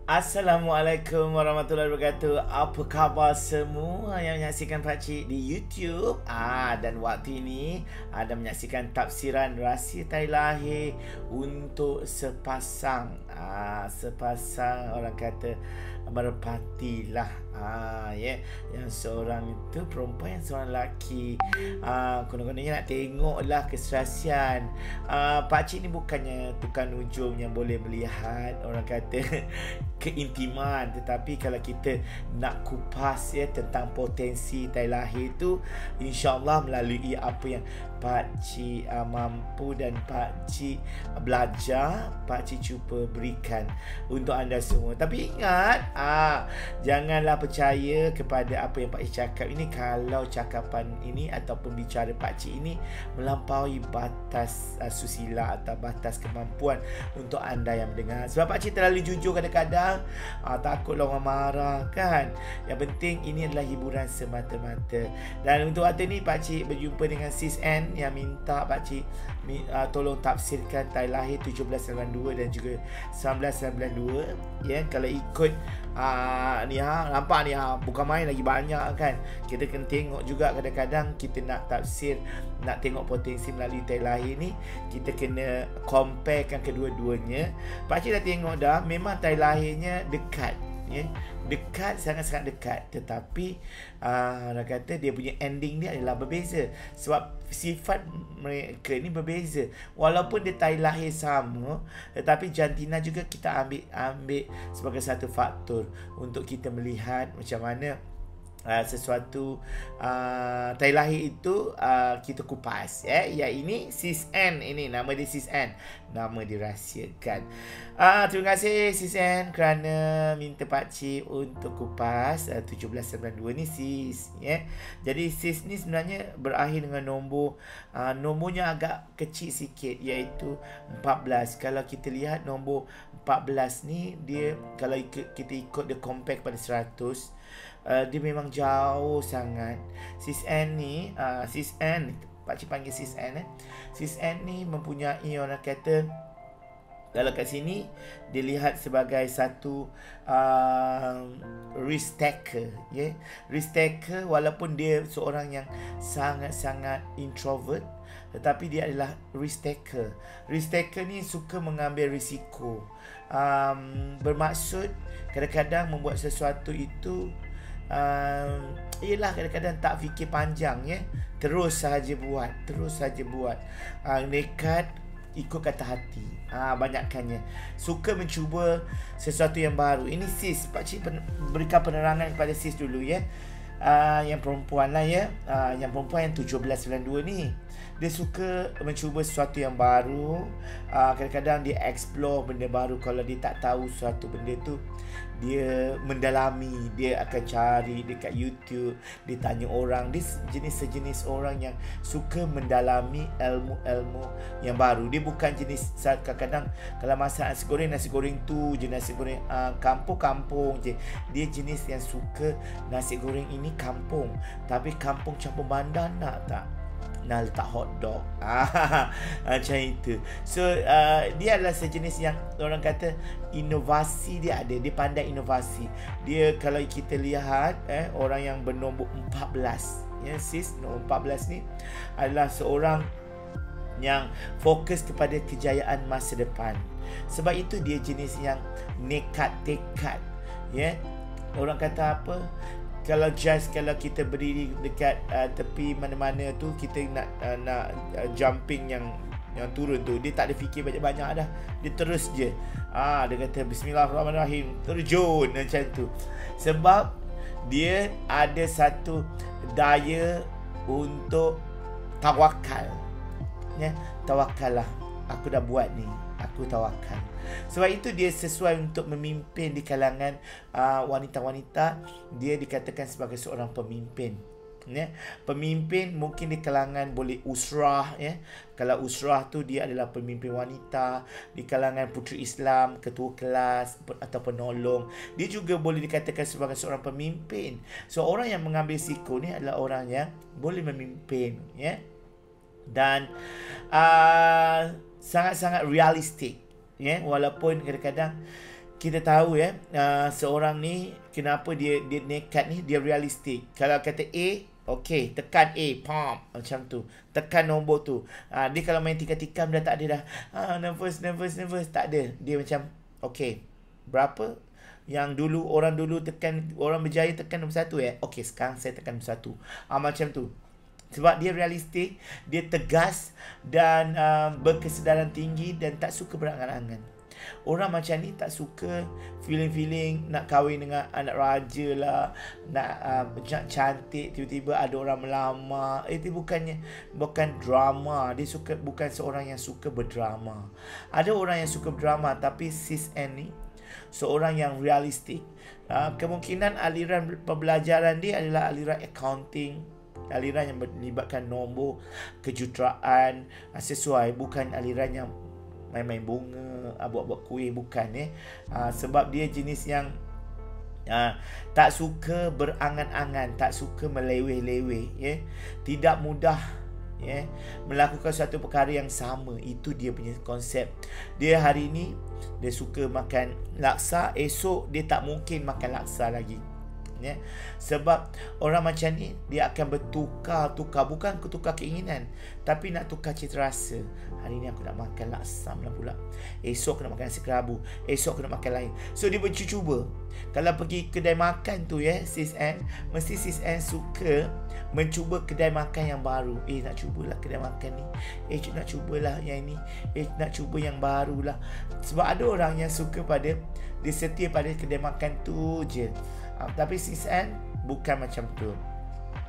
Assalamualaikum warahmatullahi wabarakatuh. Apa khabar semua yang menyaksikan Pakcik di YouTube? Dan waktu ini ada menyaksikan tafsiran rahsia tai lahir untuk sepasang orang kata merpati lah. Yang seorang itu perempuan, yang seorang lelaki. Konon-kononnya nak tengok lah keserasian. Pakcik ni bukannya tukang nujum yang boleh melihat orang kata keintiman, tetapi kalau kita nak kupas tentang potensi tai lahir tu, insya-Allah melalui apa yang Pakcik mampu dan Pakcik belajar, Pakcik cuba berikan untuk anda semua. Tapi ingat, janganlah percaya kepada apa yang Pakcik cakap ini kalau cakapan ini ataupun bicara Pakcik ini melampaui batas susila atau batas kemampuan untuk anda yang mendengar. Sebab Pakcik terlalu jujur kadang-kadang, takutlah orang marah kan. Yang penting ini adalah hiburan semata-mata. Dan untuk waktu ni Pakcik berjumpa dengan Sis N yang minta Pakcik tolong tafsirkan tai lahir 1792 dan juga 1992. Kalau ikut nampak ni bukan main lagi banyak kan. Kita kena tengok juga, kadang-kadang kita nak tafsir, nak tengok potensi melalui tai lahir ni, kita kena comparekan kedua-duanya. Pakcik dah tengok dah, memang tai lahirnya dekat, dekat, sangat-sangat dekat, tetapi orang kata dia punya ending dia adalah berbeza sebab sifat mereka ni berbeza. Walaupun dia tai lahir sama, tetapi jantina juga kita ambil sebagai satu faktor untuk kita melihat macam mana sesuatu tai lahir itu kita kupas. Ini Sis N, ini nama dia Sis N, nama dirahsiakan. Terima kasih Sis N kerana minta Pakcik untuk kupas 1792 ni Sis. Jadi Sis ni sebenarnya berakhir dengan nombornya agak kecil sikit, iaitu 14. Kalau kita lihat nombor 14 ni, dia kalau kita ikut dia compare pada 100, dia memang jauh sangat. Sis N ni, Sis N, Pakcik panggil Sis N. Sis N ni mempunyai orang kata, kalau kat sini dilihat sebagai satu risk taker, risk taker. Walaupun dia seorang yang sangat-sangat introvert, tetapi dia adalah risk taker. Risk taker ni suka mengambil risiko. Bermaksud kadang-kadang membuat sesuatu itu ialah kadang-kadang tak fikir panjang, terus sahaja buat, nekat ikut kata hati, banyakkannya suka mencuba sesuatu yang baru. Ini Sis, Pakcik berikan penerangan kepada Sis dulu, yang perempuan lah, yang perempuan yang 1792 ni, dia suka mencuba sesuatu yang baru. Kadang-kadang dia explore benda baru. Kalau dia tak tahu suatu benda tu, dia mendalami, dia akan cari dekat YouTube, dia tanya orang. Dia sejenis orang yang suka mendalami ilmu-ilmu yang baru. Dia bukan jenis kadang-kadang kalau masak nasi goreng tu je, nasi goreng kampung-kampung je. Dia jenis yang suka nasi goreng ini kampung, tapi kampung campur bandar nak tak? Nak letak hotdog, macam itu. So dia adalah sejenis yang orang kata inovasi dia ada. Dia pandai inovasi. Dia kalau kita lihat orang yang bernombor 14, Sis, nombor 14 ni adalah seorang yang fokus kepada kejayaan masa depan. Sebab itu dia jenis yang nekat, tekad. Orang kata apa? Kalau kita berdiri dekat tepi mana-mana tu, kita nak jumping yang turun tu, dia tak ada fikir banyak-banyak dah. Dia terus je. Dia kata bismillahirrahmanirrahim, terjun macam tu. Sebab dia ada satu daya untuk tawakal. Tawakal lah. Aku dah buat ni, aku tawakal. Sebab itu dia sesuai untuk memimpin di kalangan wanita-wanita. Dia dikatakan sebagai seorang pemimpin. Pemimpin mungkin di kalangan boleh usrah. Kalau usrah tu dia adalah pemimpin wanita. Di kalangan puteri Islam, ketua kelas atau penolong, dia juga boleh dikatakan sebagai seorang pemimpin. So orang yang mengambil risiko ni adalah orang yang boleh memimpin. Dan sangat-sangat realistik. Walaupun kadang-kadang kita tahu seorang ni kenapa dia nekat ni, dia realistik. Kalau kata A, okey, tekan A, pam, macam tu. Tekan nombor tu. Dia kalau main tikam-tikam dah tak ada dah. Nervous, tak ada. Dia macam, okey, berapa? Yang dulu, orang tekan, orang berjaya tekan nombor 1 okey, sekarang saya tekan nombor 1. Macam tu. Sebab dia realistik, dia tegas dan berkesedaran tinggi dan tak suka berangan-angan. Orang macam ni tak suka feeling nak kahwin dengan anak raja lah, nak cantik, tiba-tiba ada orang melamar. Itu bukan drama. Dia bukan seorang yang suka berdrama. Ada orang yang suka berdrama, tapi sis N ni seorang yang realistik. Kemungkinan aliran pembelajaran dia adalah aliran accounting, aliran yang melibatkan nombor, kejuruteraan sesuai, bukan aliran yang main-main bunga, buat-buat kuih, bukan sebab dia jenis yang tak suka berangan-angan, tak suka meleweh-leweh, tidak mudah melakukan satu perkara yang sama. Itu dia punya konsep. Dia hari ni dia suka makan laksa, esok dia tak mungkin makan laksa lagi. Sebab orang macam ni dia akan bertukar, bukan tukar keinginan, tapi nak tukar cita rasa. Hari ni aku nak makan laksa pula, esok aku nak makan nasi kerabu, esok aku nak makan lain. So dia bercuba. Kalau pergi kedai makan tu sis N, mesti sis N suka mencuba kedai makan yang baru. Nak cubalah kedai makan ni, nak cubalah yang ni, nak cuba yang barulah. Sebab ada orang yang suka pada, dia setia pada kedai makan tu je. Tapi sis N bukan macam tu.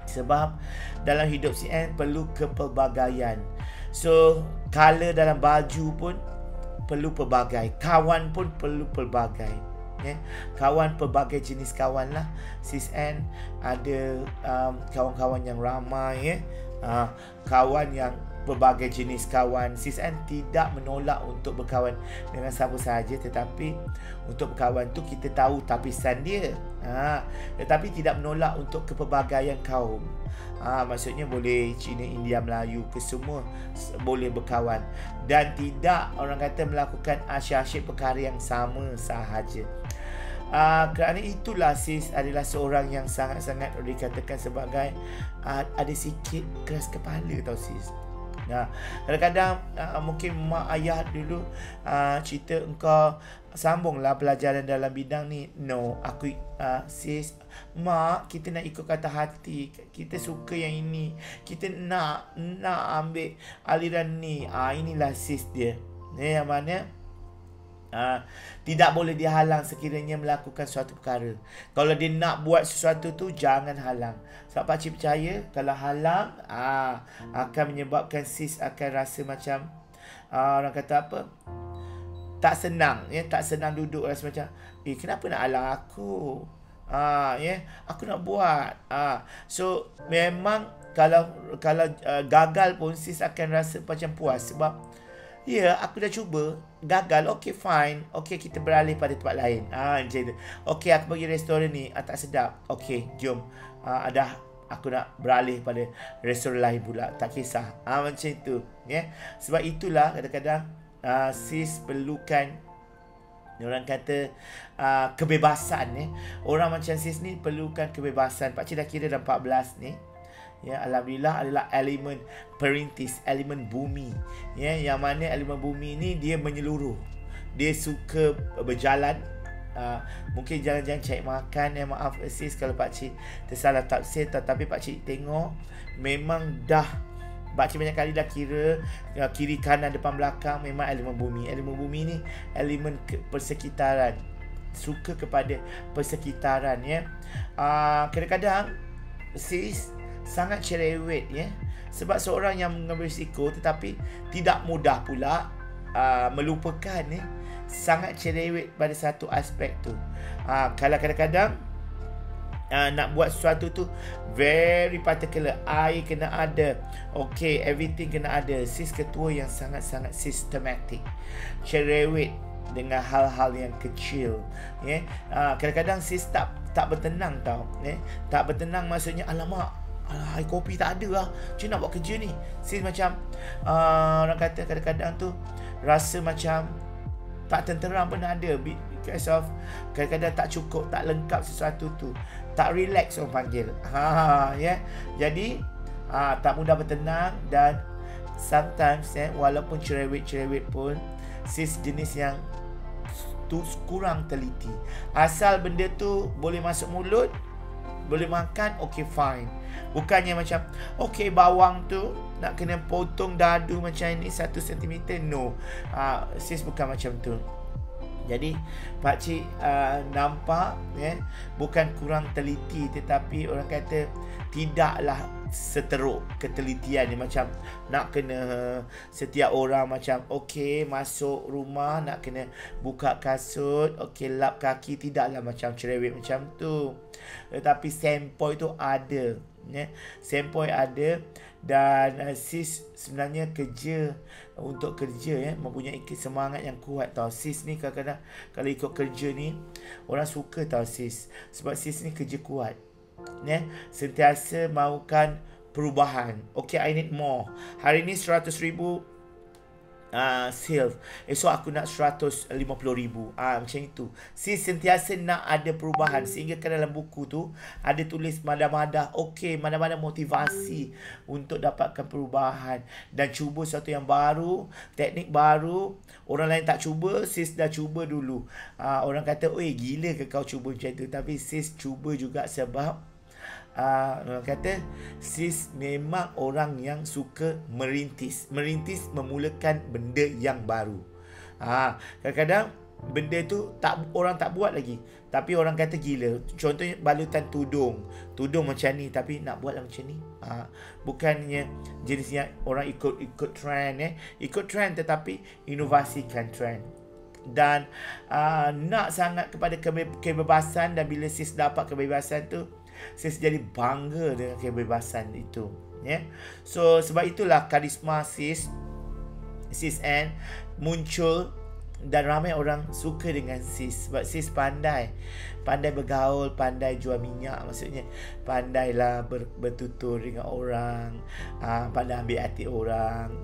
Sebab dalam hidup sis N perlu kepelbagaian. So color dalam baju pun perlu pelbagai, kawan pun perlu pelbagai. Kawan, pelbagai jenis kawan lah. Sis N ada kawan-kawan yang ramai, kawan yang pelbagai jenis kawan. Sis N tidak menolak untuk berkawan dengan siapa sahaja, tetapi untuk berkawan tu kita tahu tapisan dia. Tetapi tidak menolak untuk kepelbagaian kaum. Maksudnya boleh Cina, India, Melayu, ke semua boleh berkawan, dan tidak orang kata melakukan asyik-asyik perkara yang sama sahaja. Kerana itulah sis adalah seorang yang sangat-sangat dikatakan sebagai ada sikit keras kepala tau sis. Kadang-kadang mungkin mak ayah dulu cerita engkau sambunglah pelajaran dalam bidang ni. No, aku sis, mak, kita nak ikut kata hati, kita suka yang ini, kita nak ambil aliran ni. Inilah sis dia. Yang mana tidak boleh dihalang sekiranya melakukan suatu perkara. Kalau dia nak buat sesuatu tu, jangan halang. Sebab pakcik percaya, kalau halang akan menyebabkan sis akan rasa macam orang kata apa, tak senang, tak senang duduk, rasa macam kenapa nak halang aku, aku nak buat. So memang kalau gagal pun sis akan rasa macam puas. Sebab aku dah cuba, gagal, okay fine, okay kita beralih pada tempat lain. Macam tu. Okay, aku pergi restoran ni, tak sedap, okay jom, aku nak beralih pada restoran lain pula, tak kisah. Macam tu. Sebab itulah kadang-kadang sis perlukan, orang kata kebebasan. Orang macam sis ni perlukan kebebasan. Pakcik dah kira dah 14 ni. Alhamdulillah adalah elemen perintis, elemen bumi. Yang mana elemen bumi ni dia menyeluruh. Dia suka berjalan. Mungkin jalan-jalan cari makan. Maaf sis kalau pakcik tersalah tafsir, tetapi pakcik tengok memang dah, pakcik banyak kali dah kira kiri kanan depan belakang memang elemen bumi. Elemen bumi ni elemen persekitaran, suka kepada persekitaran. Kadang-kadang sis sangat cerewet, sebab seorang yang mengambil risiko tetapi tidak mudah pula melupakan, sangat cerewet pada satu aspek tu. Kalau kadang-kadang nak buat sesuatu tu very particular, air kena ada, okay, everything kena ada. Sis ketua yang sangat-sangat systematic, cerewet dengan hal-hal yang kecil. Kadang-kadang sis tak bertenang tau. Tak bertenang maksudnya, alamak, air kopi tak ada lah, macam nak buat kerja ni. Sis macam orang kata kadang-kadang tu rasa macam Tak tenteram pun ada, because of kadang-kadang tak cukup, tak lengkap sesuatu tu, tak relax orang panggil. Jadi tak mudah bertenang. Dan sometimes walaupun cerewet-cerewet pun, sis jenis yang tu kurang teliti. Asal benda tu boleh masuk mulut, boleh makan, okay fine. Bukannya macam okay, bawang tu nak kena potong dadu macam ni 1 cm. No, sis bukan macam tu. Jadi pakcik nampak bukan kurang teliti, tetapi orang kata tidaklah seteruk ketelitian ni. Macam nak kena setiap orang macam okey masuk rumah nak kena buka kasut, okey lap kaki, tidaklah macam cerewet macam tu. Tetapi sempoi tu ada, sempoi ada. Dan sis sebenarnya untuk kerja mempunyai semangat yang kuat tau. Sis ni kadang-kadang kalau ikut kerja ni orang suka tau sis, sebab sis ni kerja kuat, sentiasa mahukan perubahan. Okay, I need more. Hari ni 100,000 sales, esok aku nak 150,000. Macam itu. Sis sentiasa nak ada perubahan, sehingga kan dalam buku tu ada tulis madah-madah, okey, madah-madah motivasi untuk dapatkan perubahan dan cuba sesuatu yang baru, teknik baru. Orang lain tak cuba, sis dah cuba dulu. Orang kata, oi gila ke kau cuba macam tu? Tapi sis cuba juga sebab orang kata sis memang orang yang suka merintis, memulakan benda yang baru. Kadang-kadang benda tu orang tak buat lagi, tapi orang kata gila. Contohnya balutan tudung macam ni, tapi nak buat macam ni. Bukannya jenisnya orang ikut trend, ikut trend tetapi inovasikan trend. Dan nak sangat kepada kebebasan. Dan bila sis dapat kebebasan tu, sis jadi bangga dengan kebebasan itu. So sebab itulah karisma sis Ann muncul dan ramai orang suka dengan sis. Sebab sis pandai bergaul, pandai jual minyak. Maksudnya pandailah bertutur dengan orang, pandai ambil hati orang.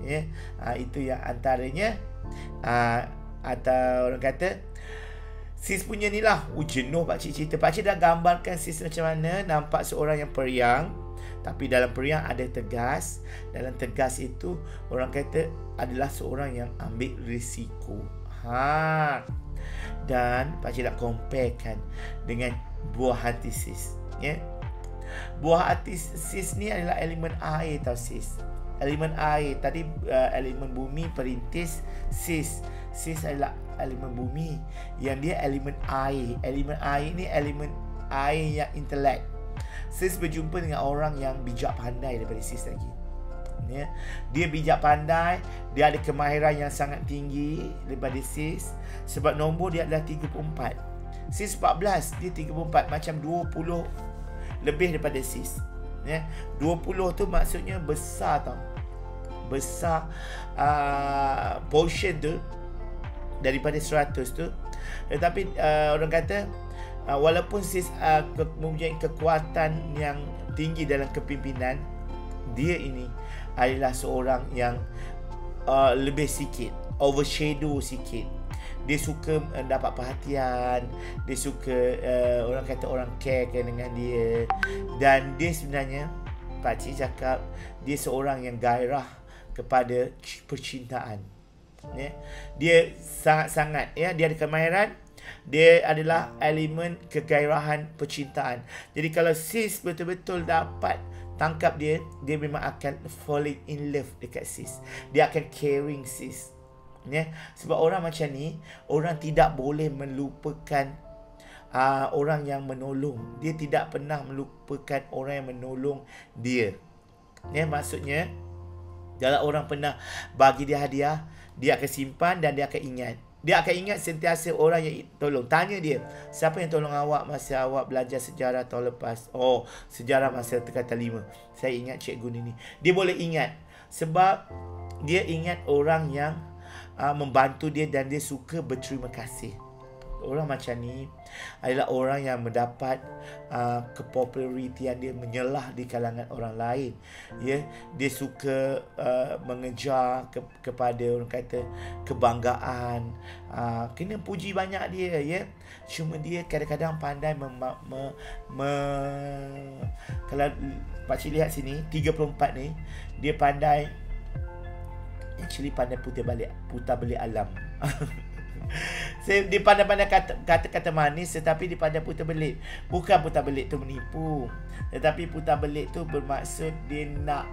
Itu yang antaranya. Atau orang kata sis punya ni lah, jenuh pakcik cerita. Pakcik dah gambarkan sis macam mana. Nampak seorang yang periang, tapi dalam periang ada tegas. Dalam tegas itu orang kata adalah seorang yang ambil risiko. Dan pakcik nak comparekan dengan buah hati sis. Buah hati sis ni adalah elemen air tau sis. Elemen air. Tadi elemen bumi, perintis. Sis adalah elemen bumi, yang dia elemen air. Elemen air ni elemen air yang intelek. Sis berjumpa dengan orang yang bijak pandai daripada sis lagi. Dia bijak pandai, dia ada kemahiran yang sangat tinggi daripada sis. Sebab nombor dia adalah 34. Sis 14, dia 34. Macam 20 lebih daripada sis. 20 tu maksudnya besar tau. Besar portion tu daripada 100 tu. Tetapi orang kata walaupun sis mempunyai kekuatan yang tinggi dalam kepimpinan, dia ini adalah seorang yang lebih sikit, overshadow sikit. Dia suka dapat perhatian, dia suka orang kata orang care dengan dia. Dan dia sebenarnya, pakcik cakap, dia seorang yang gairah kepada percintaan. Dia sangat-sangat dia ada kemahiran. Dia adalah elemen kegairahan percintaan. Jadi kalau sis betul-betul dapat tangkap dia memang akan falling in love dekat sis. Dia akan caring sis. Sebab orang macam ni, orang tidak boleh melupakan orang yang menolong. Dia tidak pernah melupakan orang yang menolong dia. Maksudnya kalau orang pernah bagi dia hadiah, dia akan simpan dan dia akan ingat. Dia akan ingat sentiasa orang yang tolong. Tanya dia, siapa yang tolong awak masa awak belajar sejarah tahun lepas? Oh, sejarah masa tingkatan 5. Saya ingat cikgu ni. Dia boleh ingat sebab dia ingat orang yang membantu dia dan dia suka berterima kasih. orang macam ni adalah orang yang mendapat kepopularitian dia menyelah di kalangan orang lain. Ya, dia suka mengejar kepada orang kata kebanggaan, kena puji banyak dia, ya. Cuma dia kadang-kadang pandai kalau pakcik lihat sini 34 ni, dia pandai putar balik alam. Dia pandai-pandai kata-kata manis, tetapi dia pandai putar belik. Bukan putar belik tu menipu, tetapi putar belik tu bermaksud dia nak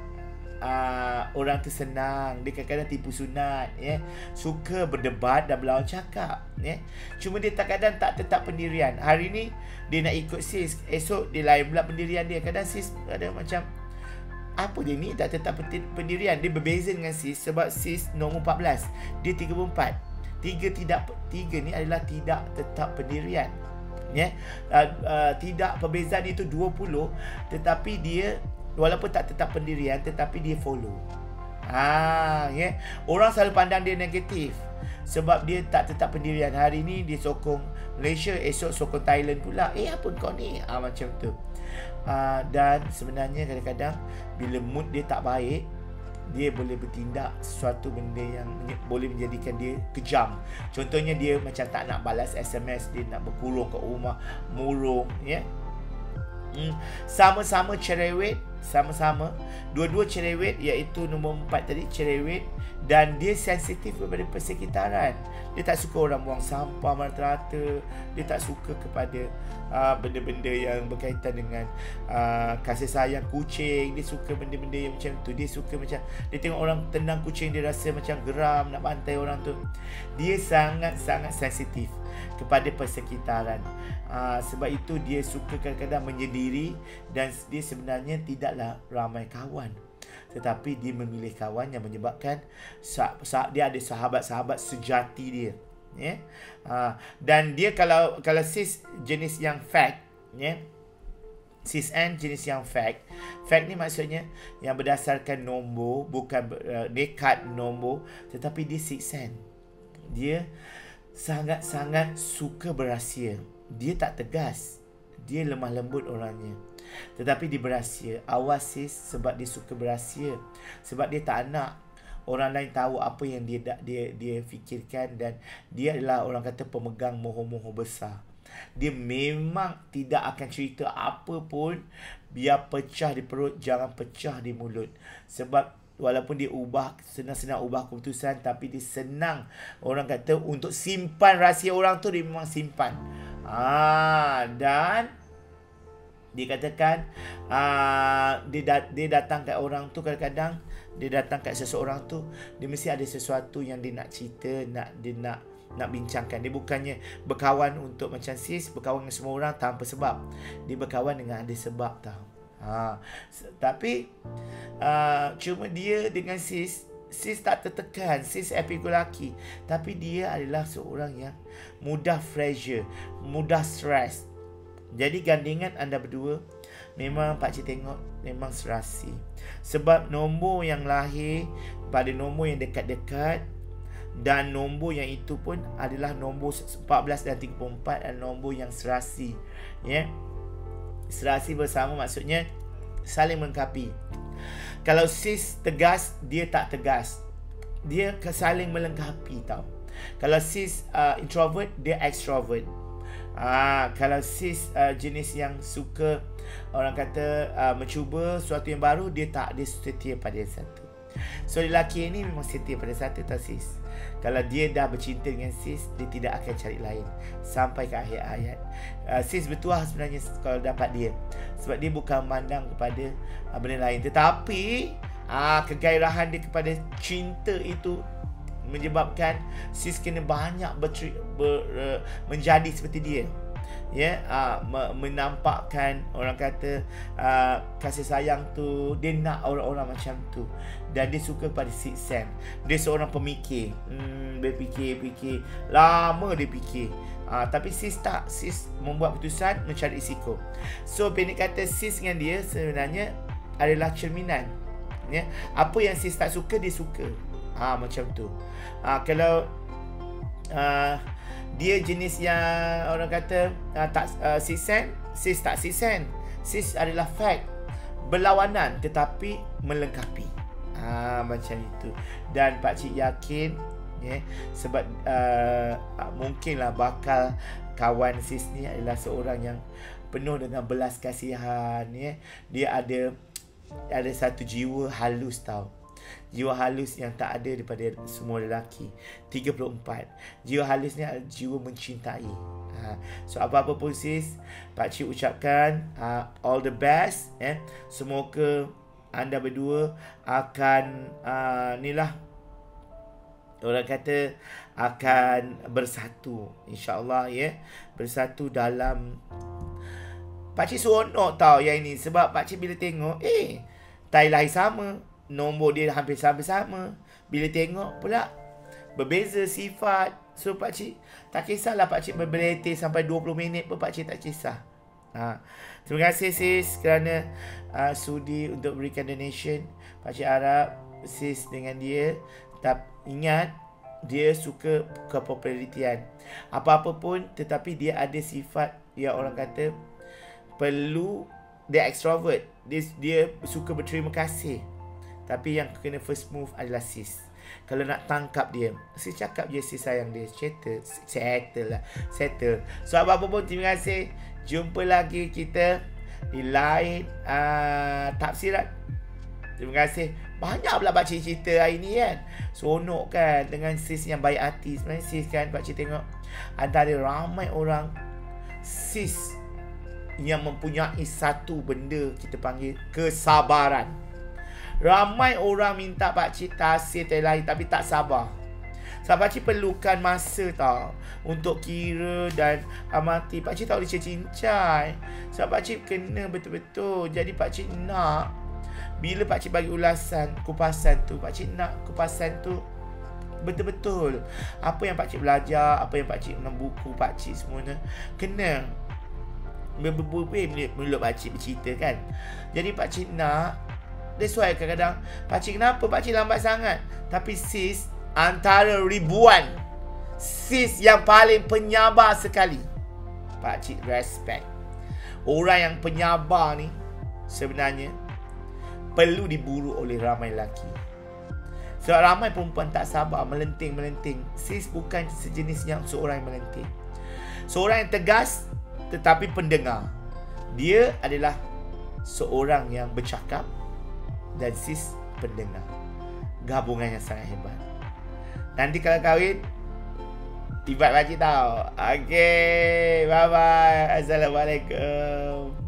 orang tu senang. Dia kadang-kadang tipu sunat, ya. Suka berdebat dan berlawan cakap, ya. Cuma dia kadang tak tetap pendirian. Hari ni dia nak ikut sis, esok dia lain pula pendirian dia. Kadang sis ada macam apa dia ni tak tetap pendirian. Dia berbeza dengan sis sebab sis nombor 14, dia 34. Tiga ni adalah tidak tetap pendirian, ya. Tidak, perbezaan itu 20, tetapi dia walaupun tak tetap pendirian tetapi dia follow. Ya. Orang selalu pandang dia negatif sebab dia tak tetap pendirian. Hari ni dia sokong Malaysia, esok sokong Thailand pula. Apa kau ni? Macam tu. Dan sebenarnya kadang-kadang bila mood dia tak baik, dia boleh bertindak sesuatu benda yang boleh menjadikan dia kejam. Contohnya dia macam tak nak balas SMS, dia nak berkurung kat rumah, murung, ya. Sama-sama cerewet, dua-dua cerewet, iaitu nombor 4 tadi cerewet, dan dia sensitif kepada persekitaran. Dia tak suka orang buang sampah merata-rata. Dia tak suka kepada benda-benda yang berkaitan dengan kasih sayang kucing. Dia suka benda-benda yang macam tu. Dia suka macam dia tengok orang tendang kucing, dia rasa macam geram nak bantai orang tu. Dia sangat-sangat sensitif kepada persekitaran. Sebab itu dia suka kadang-kadang menyendiri, dan dia sebenarnya tidaklah ramai kawan, tetapi dia memilih kawan yang menyebabkan dia ada sahabat-sahabat sejati dia, ya. Dan dia kalau sis jenis yang fact, ya. Sis N jenis yang fact. Fact ni maksudnya yang berdasarkan nombor, bukan dekat nombor, tetapi dia sixth sense. Dia sangat-sangat suka berahsia. Dia tak tegas, dia lemah lembut orangnya, tetapi dia berahsia. Awas sis, sebab dia suka berahsia, sebab dia tak nak orang lain tahu apa yang dia fikirkan, dan dia adalah orang kata pemegang moho-moho besar. Dia memang tidak akan cerita apa pun, biar pecah di perut, jangan pecah di mulut. Sebab walaupun dia senang-senang ubah keputusan, tapi dia senang orang kata untuk simpan rahsia orang tu. Dia memang simpan. Dan dia katakan dia datang kat orang tu, kadang-kadang dia datang kat seseorang tu, dia mesti ada sesuatu yang dia nak cerita, dia nak bincangkan. Dia bukannya berkawan untuk macam sis berkawan dengan semua orang tanpa sebab. Dia berkawan dengan ada sebab tau. Tapi cuma dia dengan sis tak tertekan. Sis happy-go-lucky, tapi dia adalah seorang yang mudah pressure, mudah stress. Jadi gandingan anda berdua memang pakcik tengok memang serasi. Sebab nombor yang lahir pada nombor yang dekat-dekat, dan nombor yang itu pun adalah nombor 14 dan 34 adalah nombor yang serasi, ya. Serasi bersama maksudnya saling melengkapi. Kalau sis tegas, dia tak tegas. Dia saling melengkapi tau. Kalau sis introvert, dia extrovert. Kalau sis jenis yang suka orang kata mencuba sesuatu yang baru, dia setia pada satu. So lelaki ini memang setia pada satu tau sis. Kalau dia dah bercinta dengan sis, dia tidak akan cari lain sampai ke akhir hayat. Sis bertuah sebenarnya kalau dapat dia, sebab dia bukan memandang kepada benda lain, tetapi kegairahan dia kepada cinta itu menyebabkan sis kena banyak menjadi seperti dia, ya. Menampakkan orang kata kasih sayang tu. Dia nak orang-orang macam tu, dan dia suka pada sixth sense. Dia seorang pemikir. Dia fikir lama, dia fikir. Tapi sis tak. Sis membuat keputusan, mencari risiko. So pendek kata, sis dengan dia sebenarnya adalah cerminan, ya. Apa yang sis tak suka, dia suka. Macam tu. Kalau Dia jenis yang orang kata tak sisen, sis tak sisen. Sis adalah fact, berlawanan tetapi melengkapi. Macam itu. Dan pakcik yakin sebab mungkinlah bakal kawan sis ni adalah seorang yang penuh dengan belas kasihan. Dia ada satu jiwa halus tau. Jiwa halus yang tak ada daripada semua lelaki. 34. Jiwa halus ni adalah jiwa mencintai. So apa-apa pun sis, pakcik ucapkan all the best. Semoga anda berdua akan inilah orang kata akan bersatu, insya-Allah bersatu dalam. Pakcik seronok tau yang ini, sebab pakcik bila tengok tai lahir sama, nombor dia hampir sama-sama. Bila tengok pula berbeza sifat. So pakcik tak kisahlah pakcik berbeletih sampai 20 minit pun pakcik tak kisah. Terima kasih sis kerana sudi untuk berikan donation. Pakcik harap sis dengan dia tetap ingat dia suka kepopularitian. Apa-apa pun, tetapi dia ada sifat yang orang kata perlu, dia extrovert. Dia suka berterima kasih. Tapi yang kena first move adalah sis. Kalau nak tangkap dia, sis cakap je sis sayang dia. Settle. So apa-apa pun, terima kasih. Jumpa lagi kita di lain tafsirat. Terima kasih. Banyak pula pakcik cerita hari ni kan. Seronok kan dengan sis yang baik hati. Sebenarnya sis kan, pakcik tengok antara ramai orang, sis yang mempunyai satu benda kita panggil kesabaran. Ramai orang minta pakcik tasir terlahir tapi tak sabar. Sebab pakcik perlukan masa tau untuk kira dan amati. Pakcik tak boleh cincai. Sebab pakcik kena betul-betul. Jadi pakcik nak, bila pakcik bagi ulasan, kupasan tu, pakcik nak kupasan tu betul-betul. Apa yang pakcik belajar, apa yang pakcik dalam buku pakcik semuanya kena mulut pakcik bercerita kan. Jadi pakcik nak. That's why kadang-kadang pakcik, kenapa pakcik lambat sangat? Tapi sis antara ribuan, sis yang paling penyabar sekali. Pakcik respect. Orang yang penyabar ni sebenarnya perlu diburu oleh ramai lelaki. Sebab ramai perempuan tak sabar, melenting-melenting. Sis bukan sejenis yang seorang yang melenting. Seorang yang tegas tetapi pendengar. Dia adalah seorang yang bercakap dan sis pendengar. Gabungan yang sangat hebat. Nanti kalau kahwin, tiba pakcik tau. Okay, bye-bye. Assalamualaikum.